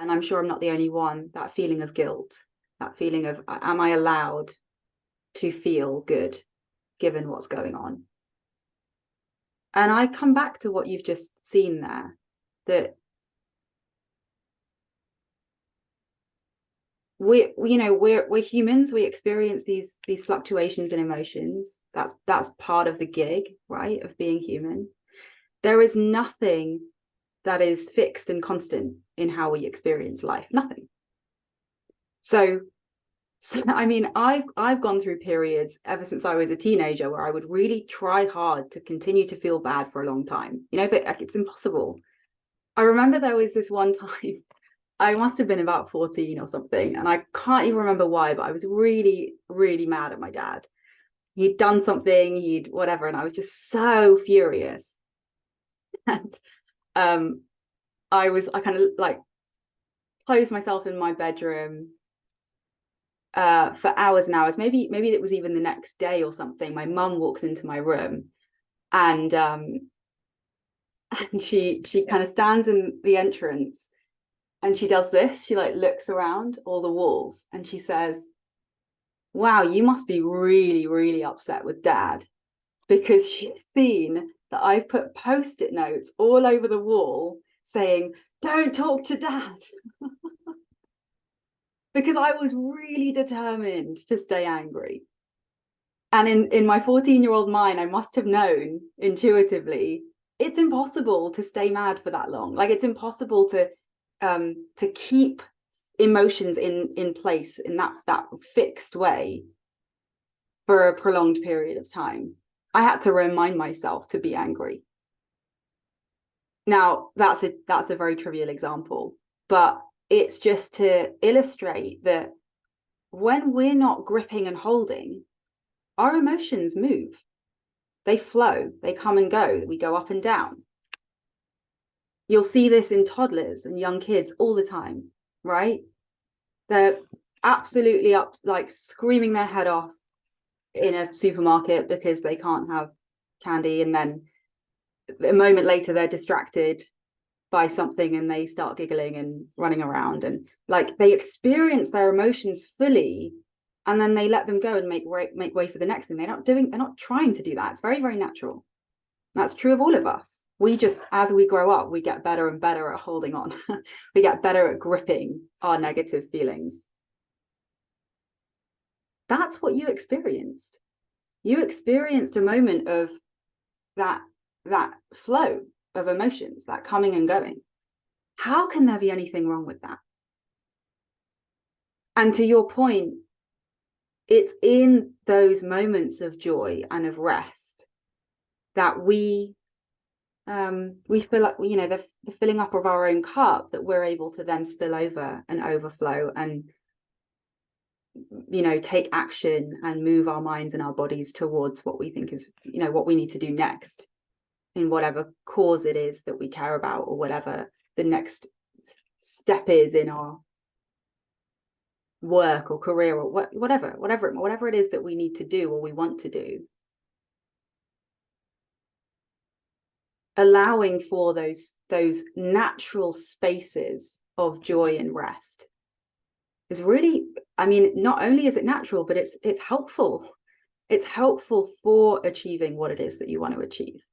and I'm sure I'm not the only one, that feeling of guilt, that feeling of, am I allowed to feel good given what's going on? And I come back to what you've just seen there, that we're humans. We experience these fluctuations in emotions. That's part of the gig, right, of being human. There is nothing that is fixed and constant in how we experience life. Nothing. So I mean, I've gone through periods ever since I was a teenager where I would really try hard to continue to feel bad for a long time, but it's impossible. I remember there was this one time, I must have been about 14 or something, and I can't even remember why, but I was really, really mad at my dad. He'd done something, he'd whatever, and I was just so furious. And I kind of like closed myself in my bedroom for hours and hours. Maybe it was even the next day or something. My mum walks into my room, and she kind of stands in the entrance, and she does this. She like looks around all the walls, and she says, "Wow, you must be really, really upset with Dad," because she's seen that I've put post-it notes all over the wall saying, "Don't talk to Dad." Because I was really determined to stay angry. And in my 14-year-old mind, I must have known intuitively, it's impossible to stay mad for that long. Like, it's impossible to keep emotions in place in that fixed way for a prolonged period of time. I had to remind myself to be angry. Now, that's a very trivial example, but it's just to illustrate that when we're not gripping and holding, our emotions move. They flow, they come and go, we go up and down. You'll see this in toddlers and young kids all the time, right? They're absolutely up, like screaming their head off in a supermarket because they can't have candy, and then a moment later they're distracted by something and they start giggling and running around, and like they experience their emotions fully, and then they let them go and make way for the next thing. They're not trying to do that. It's very, very natural. That's true of all of us. We just, as we grow up, we get better and better at holding on. We get better at gripping our negative feelings. That's what you experienced. You experienced a moment of that flow of emotions, that coming and going. How can there be anything wrong with that? And to your point, it's in those moments of joy and of rest that we feel like, the filling up of our own cup, that we're able to then spill over and overflow and take action and move our minds and our bodies towards what we think is, what we need to do next in whatever cause it is that we care about, or whatever the next step is in our work or career, or whatever it is that we need to do or we want to do. Allowing for those natural spaces of joy and rest is really, not only is it natural, but it's helpful. It's helpful for achieving what it is that you want to achieve.